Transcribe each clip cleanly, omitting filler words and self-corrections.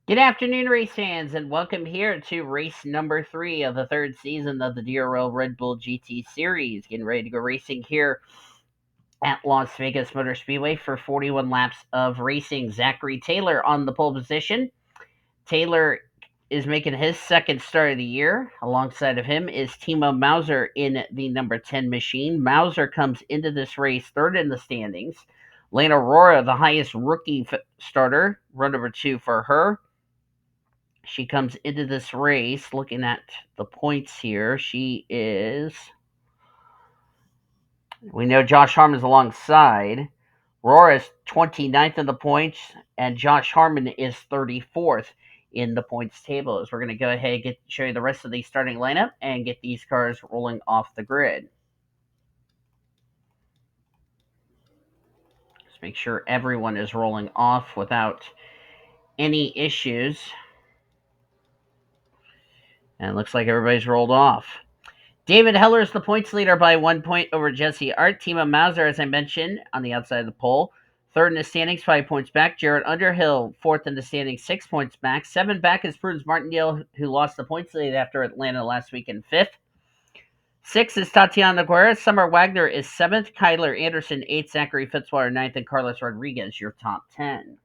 Good afternoon, race fans, and welcome here to race number 3 of the third season of the DRL Red Bull GT Series. Getting ready to go racing here at Las Vegas Motor Speedway for 41 laps of racing. Zachary Taylor on the pole position. Taylor is making his second start of the year. Alongside of him is T Mauser in the number 10 machine. Mauser comes into this race third in the standings. Lane Aurora, the highest rookie starter, run number 2 for her. She comes into this race looking at the points here. We know Josh Harmon's alongside. Rora's 29th in the points, and Josh Harmon is 34th in the points table. As we're going to go ahead and show you the rest of the starting lineup and get these cars rolling off the grid. Just make sure everyone is rolling off without any issues. And it looks like everybody's rolled off. David Heller is the points leader by 1 point over J Ard. T Mauser, as I mentioned, on the outside of the pole. Third in the standings, 5 points back. J Underhill, fourth in the standings, 6 points back. 7 back is P Martindale, who lost the points lead after Atlanta last week in 5th. 6 is T Noguera. Summer Wagner is 7th. Kyler Anderson, 8th. Zachary Fitzwater, 9th. And Carlos Rodriguez, your top 10.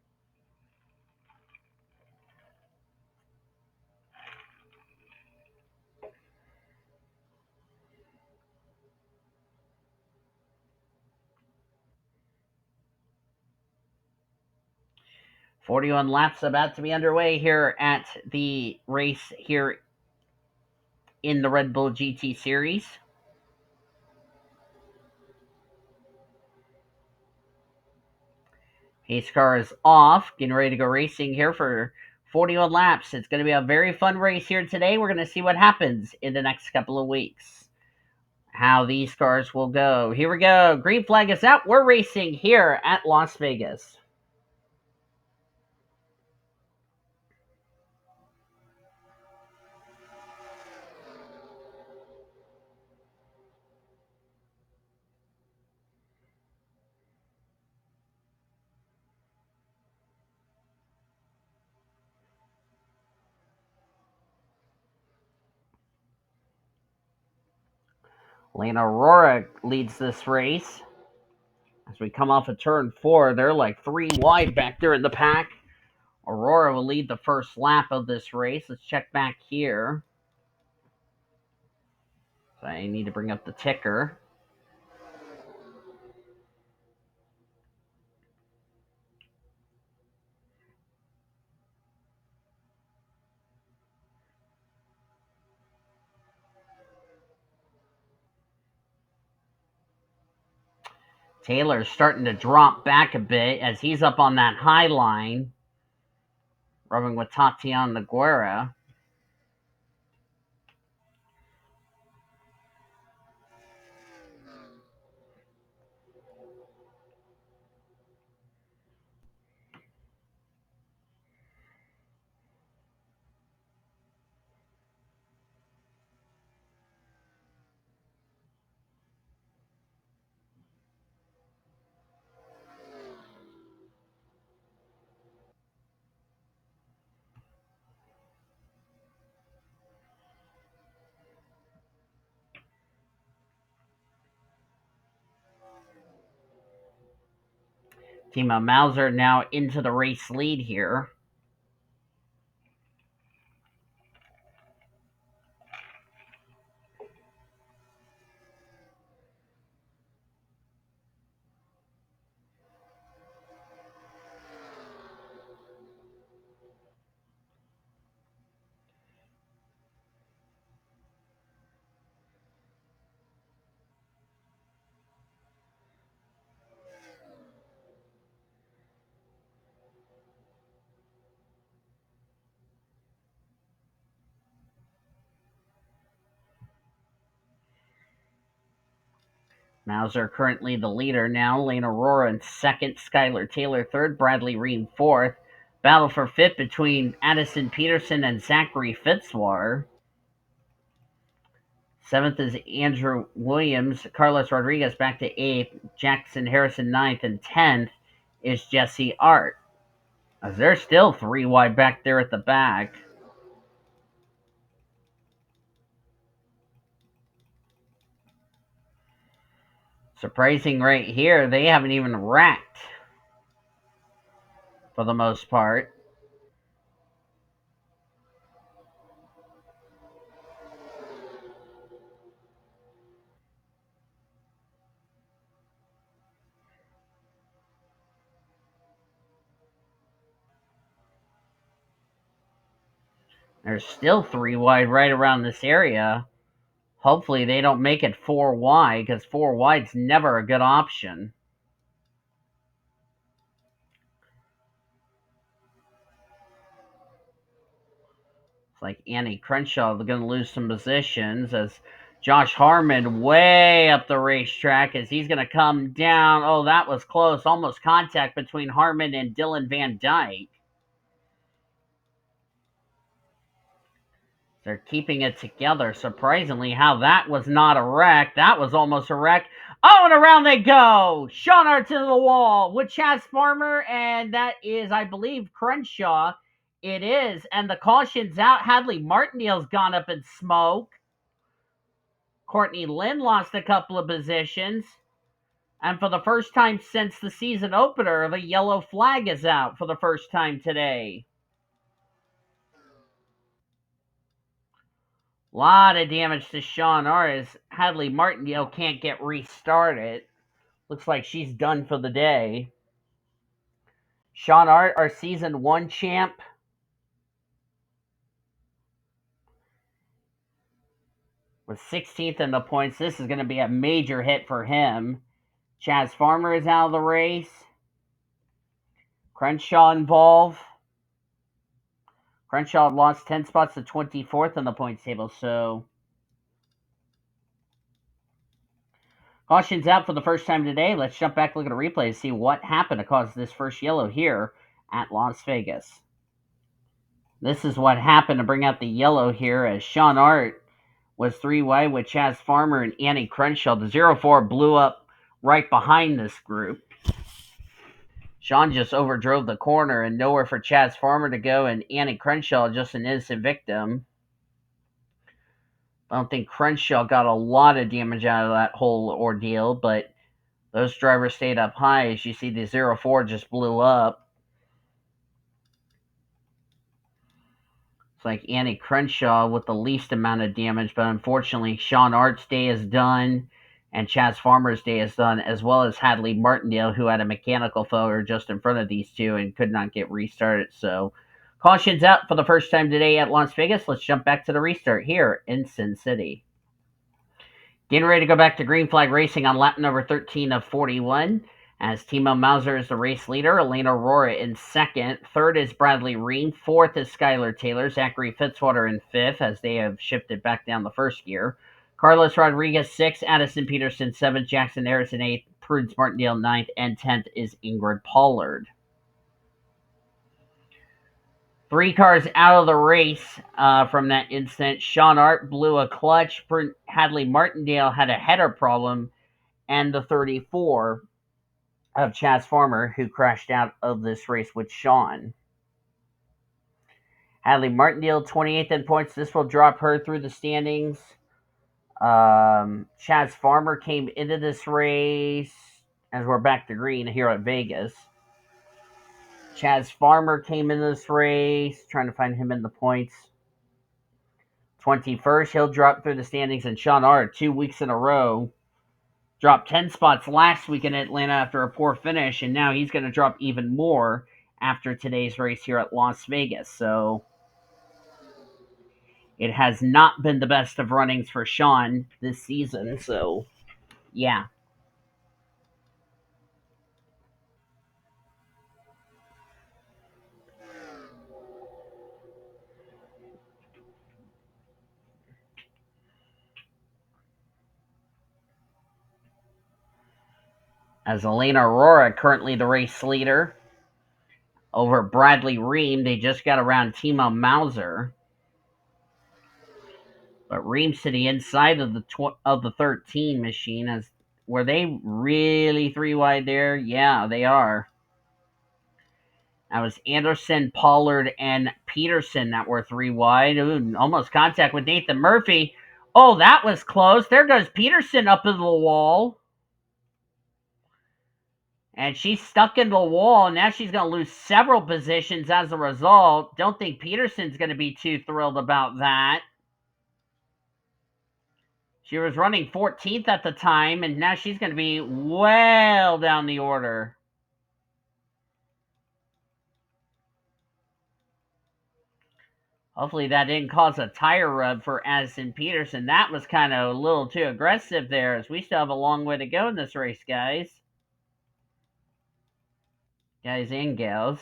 "41 laps about to be underway here at the race here in the Red Bull GT Series. Pace car is off, getting ready to go racing here for 41 laps. It's going to be a very fun race here today. We're going to see what happens in the next couple of weeks, how these cars will go. Here we go. Green flag is out. We're racing here at Las Vegas. Lane Aurora leads this race. As we come off of turn 4, they're like 3 wide back there in the pack. Aurora will lead the first lap of this race. Let's check back here. So I need to bring up the ticker. Taylor's starting to drop back a bit as he's up on that high line, rubbing with T Noguera. T Mauser now into the race lead here. Mauser currently the leader now. Lane Aurora in second. Skylar Taylor third. Bradley Ream fourth. Battle for fifth between Addison Peterson and Zachary Fitzwater. Seventh is Andrew Williams. Carlos Rodriguez back to eighth. Jackson Harrison ninth. And 10th is J Ard. As they're still 3 wide back there at the back. Surprising right here, they haven't even racked for the most part. They're still 3 wide right around this area. Hopefully they don't make it 4 wide, because 4 wide's never a good option. It's like Annie Crenshaw, they're going to lose some positions as Josh Harmon way up the racetrack as he's going to come down. Oh, that was close. Almost contact between Harmon and Dylan Van Dyke. They're keeping it together. Surprisingly, how that was not a wreck. That was almost a wreck. Oh, and around they go. J Ard to the wall with Chaz Farmer, and that is, I believe, Crenshaw. It is, and the caution's out. Hadley Martindale's gone up in smoke. Courtney Lynn lost a couple of positions. And for the first time since the season opener, the yellow flag is out for the first time today. A lot of damage to J Ard as Hadley Martindale can't get restarted. Looks like she's done for the day. J Ard, our season 1 champ. With 16th in the points, this is going to be a major hit for him. Chaz Farmer is out of the race. Crenshaw involved. Crenshaw lost 10 spots to 24th in the points table, so caution's out for the first time today. Let's jump back, look at a replay to see what happened to cause this first yellow here at Las Vegas. This is what happened to bring out the yellow here as J Ard was 3 wide with Chaz Farmer and Annie Crenshaw. The 0-4 blew up right behind this group. Sean just overdrove the corner and nowhere for Chaz Farmer to go, and Annie Crenshaw just an innocent victim. I don't think Crenshaw got a lot of damage out of that whole ordeal, but those drivers stayed up high. As you see, the 0-4 just blew up. It's like Annie Crenshaw with the least amount of damage, but unfortunately, J Ard's day is done, and Chaz Farmer's day is done, as well as Hadley Martindale, who had a mechanical failure just in front of these two and could not get restarted. So, caution's out for the first time today at Las Vegas. Let's jump back to the restart here in Sin City. Getting ready to go back to green flag racing on lap number 13 of 41. As T Mauser is the race leader, Elena Aurora in second. Third is Bradley Ream. Fourth is Skylar Taylor. Zachary Fitzwater in fifth, as they have shifted back down the first gear. Carlos Rodriguez, sixth. Addison Peterson, seventh. Jackson Harrison, eighth. Prudence Martindale, ninth. And 10th is Ingrid Pollard. 3 cars out of the race from that incident. J Ard blew a clutch. Hadley Martindale had a header problem. And the 34 of Chaz Farmer, who crashed out of this race with Sean. Hadley Martindale, 28th in points. This will drop her through the standings. Chaz Farmer came into this race, as we're back to green here at Vegas. Chaz Farmer came in this race, trying to find him in the points. 21st, he'll drop through the standings, and J Ard, 2 weeks in a row, dropped 10 spots last week in Atlanta after a poor finish, and now he's going to drop even more after today's race here at Las Vegas. So it has not been the best of runnings for Sean this season. So, yeah. As Elena Aurora, currently the race leader, over Bradley Ream. They just got around T Mauser. But Ream's to the inside of the 13 machine. As were they really 3 wide there? Yeah, they are. That was Anderson, Pollard, and Peterson that were 3 wide. Ooh, almost contact with Nathan Murphy. Oh, that was close. There goes Peterson up into the wall. And she's stuck in the wall. Now she's going to lose several positions as a result. Don't think Peterson's going to be too thrilled about that. She was running 14th at the time, and now she's going to be well down the order. Hopefully that didn't cause a tire rub for Addison Peterson. That was kind of a little too aggressive there, as we still have a long way to go in this race, guys. Guys and gals.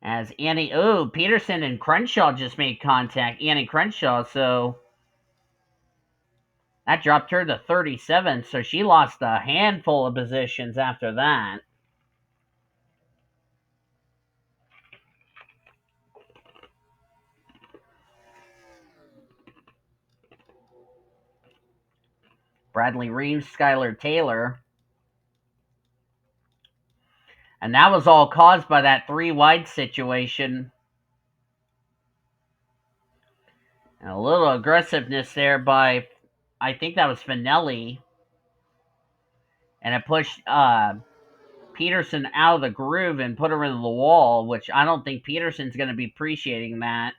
As Peterson and Crenshaw just made contact. Annie Crenshaw, so that dropped her to 37, so she lost a handful of positions after that. Bradley Reeves, Skylar Taylor. And that was all caused by that 3 wide situation. And a little aggressiveness there by, I think that was Finelli. And it pushed Peterson out of the groove and put her into the wall, which I don't think Peterson's going to be appreciating that.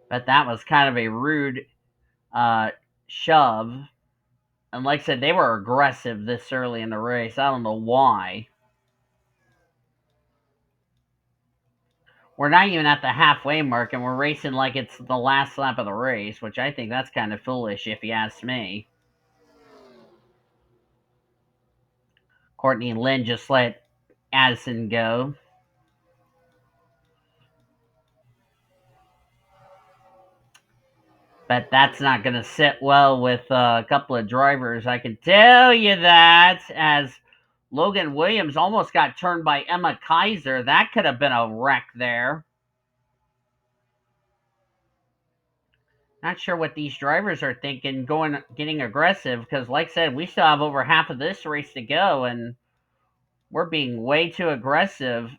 But that was kind of a rude shove. And like I said, they were aggressive this early in the race. I don't know why. We're not even at the halfway mark, and we're racing like it's the last lap of the race, which I think that's kind of foolish if you ask me. Courtney Lynn just let Addison go. But that's not going to sit well with a couple of drivers, I can tell you that, as Logan Williams almost got turned by Emma Kaiser. That could have been a wreck there. Not sure what these drivers are thinking, getting aggressive, because like I said, we still have over half of this race to go, and we're being way too aggressive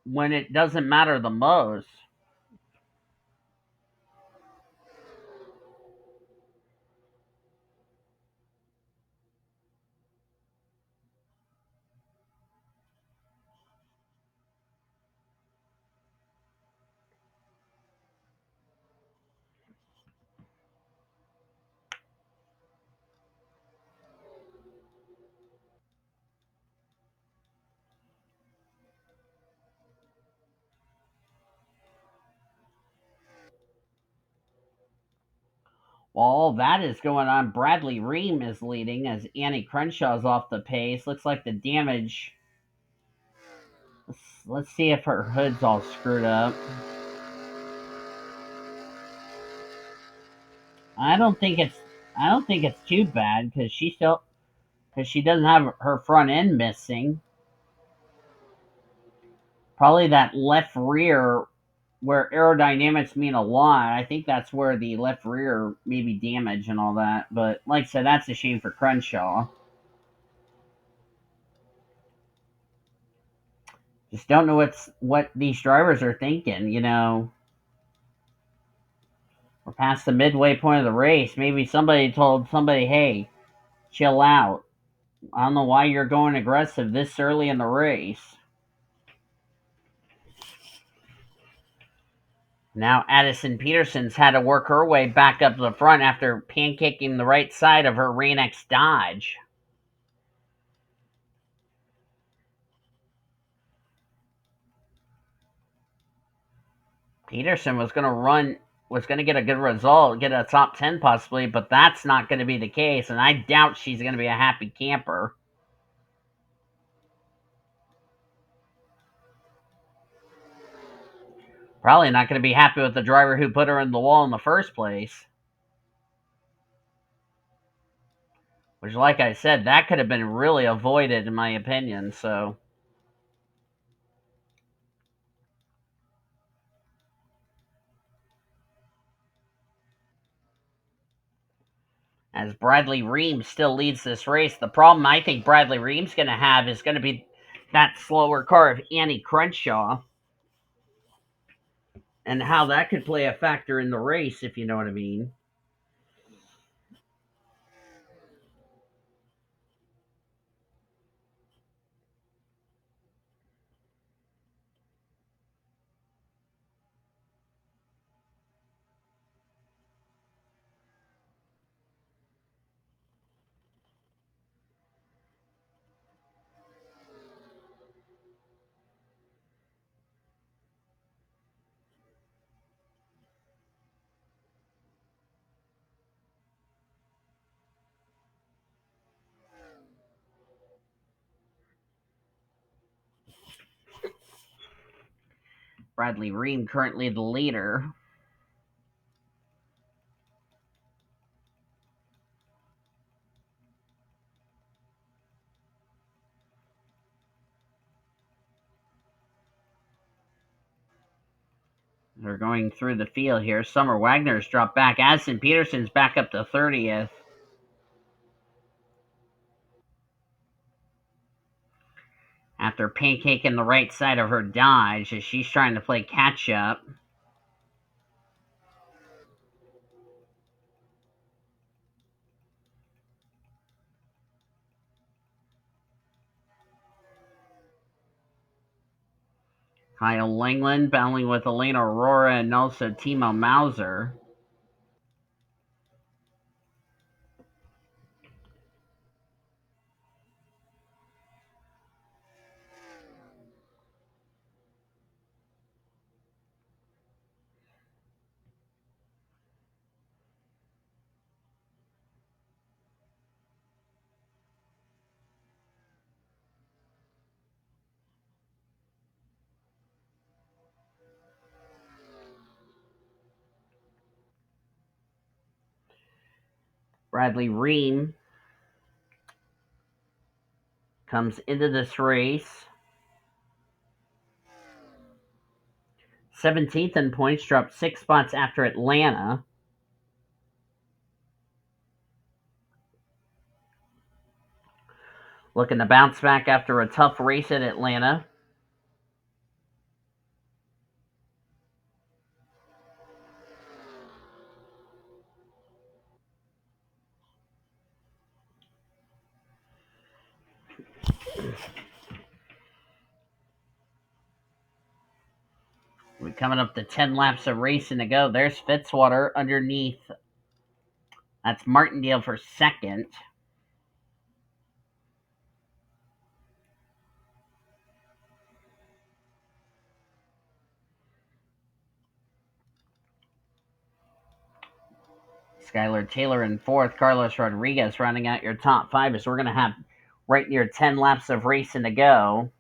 when it doesn't matter the most. While all that is going on, Bradley Ream is leading as Annie Crenshaw's off the pace. Looks like the damage. Let's see if her hood's all screwed up. I don't think it's too bad because she doesn't have her front end missing. Probably that left rear where aerodynamics mean a lot. I think that's where the left rear may be damaged and all that. But like I said, that's a shame for Crenshaw. Just don't know what these drivers are thinking. We're past the midway point of the race. Maybe somebody told somebody, "Hey, chill out." I don't know why you're going aggressive this early in the race. Now Addison Peterson's had to work her way back up to the front after pancaking the right side of her Rain-X Dodge. Peterson was going to get a good result, get a top 10 possibly, but that's not going to be the case, and I doubt she's going to be a happy camper. Probably not going to be happy with the driver who put her in the wall in the first place. Which, like I said, that could have been really avoided, in my opinion, so. as Bradley Reim still leads this race. The problem I think Bradley Reim's going to have is going to be that slower car of Annie Crenshaw, and how that could play a factor in the race, if you know what I mean. Bradley Reim currently the leader. They're going through the field here. Summer Wagner's dropped back. Addison Peterson's back up to 30th. After pancaking the right side of her Dodge as she's trying to play catch up. Kyle Langland battling with E Aurora and also T Mauser. Bradley Reim comes into this race 17th in points, dropped 6 spots after Atlanta. Looking to bounce back after a tough race at Atlanta. We're coming up to 10 laps of racing to go. There's Fitzwater underneath. That's Martindale for second. Skylar Taylor in fourth. Carlos Rodriguez rounding out your top five, as we're going to have right near 10 laps of racing to go.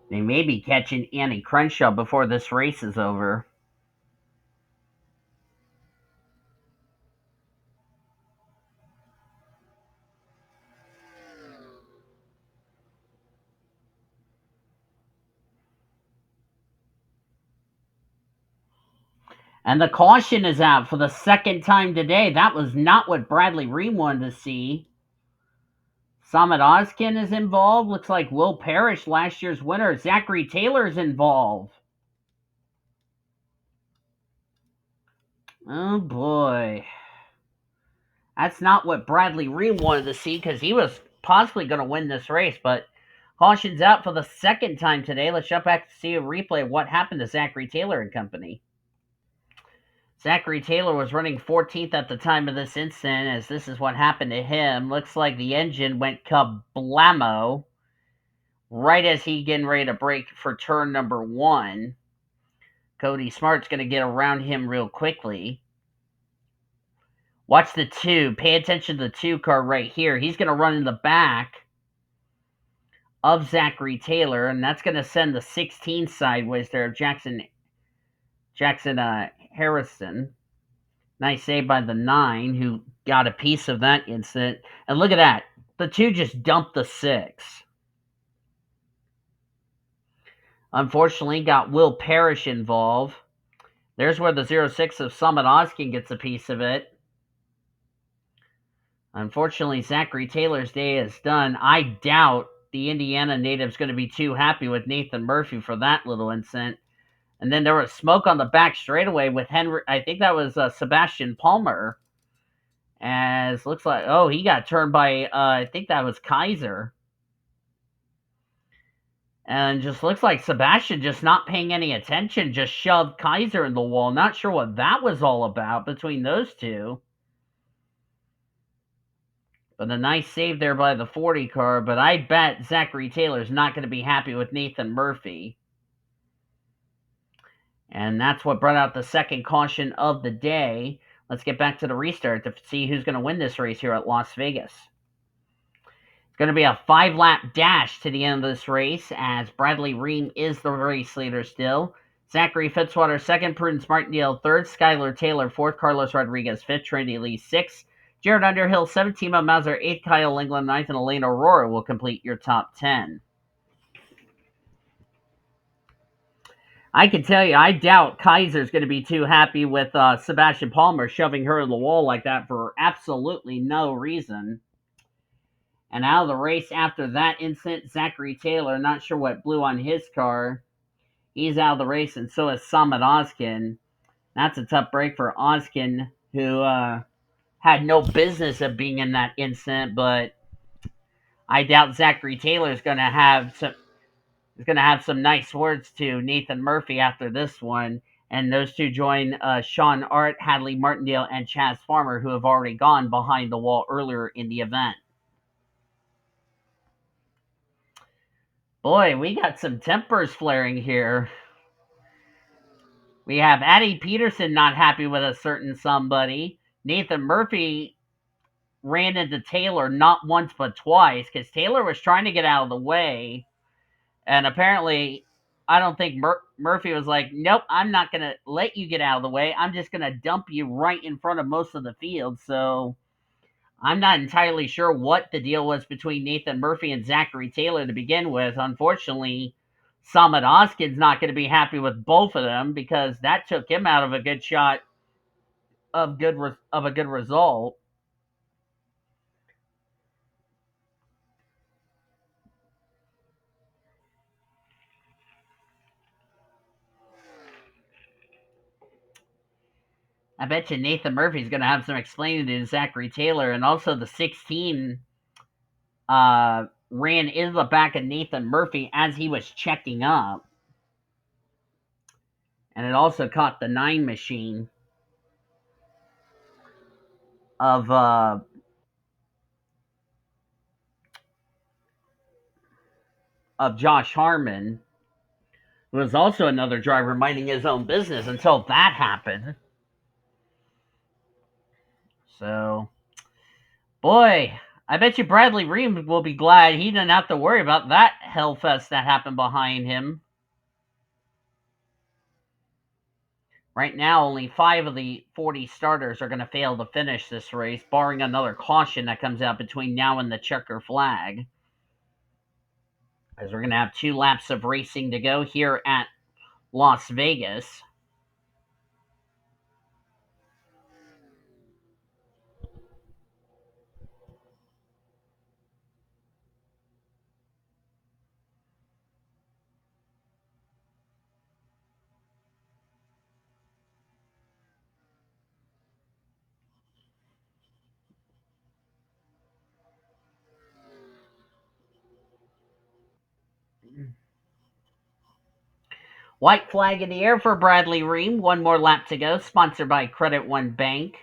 They may be catching Annie Crenshaw before this race is over. And the caution is out for the second time today. That was not what Bradley Reim wanted to see. Samad Ozkin is involved. Looks like Will Parrish, last year's winner. Zachary Taylor's involved. Oh boy. That's not what Bradley Reim wanted to see, because he was possibly going to win this race. But caution's out for the second time today. Let's jump back to see a replay of what happened to Zachary Taylor and company. Zachary Taylor was running 14th at the time of this incident, as this is what happened to him. Looks like the engine went kablamo right as he getting ready to brake for turn number 1. Cody Smart's going to get around him real quickly. Watch the 2. Pay attention to the 2 car right here. He's going to run in the back of Zachary Taylor, and that's going to send the 16 sideways there of Jackson Harrison. Nice save by the 9, who got a piece of that incident. And look at that. The 2 just dumped the 6. Unfortunately, got Will Parrish involved. There's where the 06 of Summit Oskin gets a piece of it. Unfortunately, Zachary Taylor's day is done. I doubt the Indiana native's going to be too happy with Nathan Murphy for that little incident. And then there was smoke on the back straightaway with Henry. I think that was Sebastian Palmer. As looks like, he got turned by, I think that was Kaiser. And just looks like Sebastian just not paying any attention, just shoved Kaiser in the wall. Not sure what that was all about between those two. But a nice save there by the 40 car. But I bet Zachary Taylor's not going to be happy with Nathan Murphy. And that's what brought out the second caution of the day. Let's get back to the restart to see who's going to win this race here at Las Vegas. It's going to be a 5-lap dash to the end of this race, as Bradley Ream is the race leader still. Zachary Fitzwater second, Prudence Martindale third, Skylar Taylor fourth, Carlos Rodriguez fifth, Trinity Lee sixth, J Underhill seventh, T Mauser eighth, Kyle England ninth, and Elaine Aurora will complete your top 10. I can tell you, I doubt Kaiser's going to be too happy with Sebastian Palmer shoving her in the wall like that for absolutely no reason. And out of the race after that incident, Zachary Taylor, not sure what blew on his car. He's out of the race, and so is Summit Oskin. That's a tough break for Oskin, who had no business of being in that incident, but I doubt Zachary Taylor is going to have some nice words to Nathan Murphy after this one. And those two join Sean Art, Hadley Martindale, and Chaz Farmer, who have already gone behind the wall earlier in the event. Boy, we got some tempers flaring here. We have A Peterson not happy with a certain somebody. Nathan Murphy ran into Taylor not once but twice because Taylor was trying to get out of the way. And apparently, I don't think Murphy was like, nope, I'm not going to let you get out of the way. I'm just going to dump you right in front of most of the field. So I'm not entirely sure what the deal was between Nathan Murphy and Zachary Taylor to begin with. Unfortunately, Summit Oskin's not going to be happy with both of them because that took him out of a good shot of a good result. I bet you Nathan Murphy's going to have some explaining to Zachary Taylor, and also the 16 ran into the back of Nathan Murphy as he was checking up. And it also caught the 9 machine of Josh Harmon, who was also another driver minding his own business until that happened. So, boy, I bet you Bradley Ream will be glad he didn't have to worry about that hellfest that happened behind him. Right now, only 5 of the 40 starters are going to fail to finish this race, barring another caution that comes out between now and the checker flag. As we're going to have 2 laps of racing to go here at Las Vegas. White flag in the air for Bradley Ream. 1 more lap to go. Sponsored by Credit One Bank.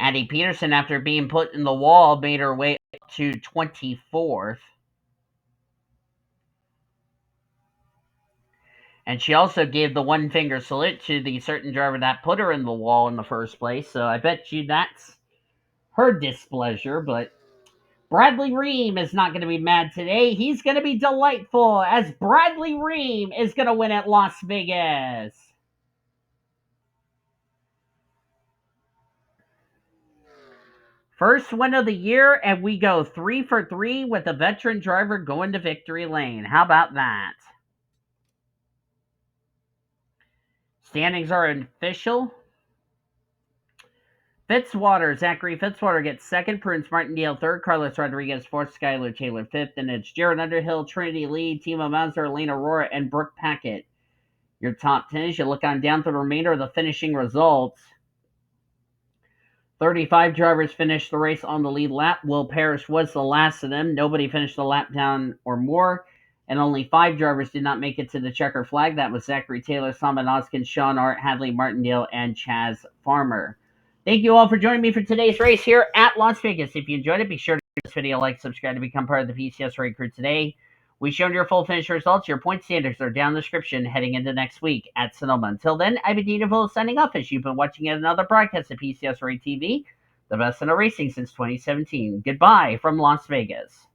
A Peterson, after being put in the wall, made her way up to 24th. And she also gave the 1-finger salute to the certain driver that put her in the wall in the first place. So I bet you that's her displeasure. But Bradley Reim is not going to be mad today. He's going to be delightful as Bradley Reim is going to win at Las Vegas. First win of the year, and we go 3 for 3 with a veteran driver going to victory lane. How about that? Standings are official. Fitzwater, Zachary Fitzwater gets second, Prince Martindale third, Carlos Rodriguez fourth, Skylar Taylor fifth, and it's J Underhill, Trinity Lee, T Mauser, E Aurora, and B Paquette. Your top 10 as you look on down through the remainder of the finishing results. 35 drivers finished the race on the lead lap. W Parrish was the last of them. Nobody finished the lap down or more. And only 5 drivers did not make it to the checker flag. That was Zachary Taylor, Simon Oskin, Sean Art, Hadley Martindale, and Chaz Farmer. Thank you all for joining me for today's race here at Las Vegas. If you enjoyed it, be sure to give this video a like, subscribe to become part of the PCS Race Crew today. We showed your full finish results. Your point standings are down in the description heading into next week at Sonoma. Until then, I've been D Van signing off as you've been watching yet another broadcast of PCS Race TV, the best in racing since 2017. Goodbye from Las Vegas.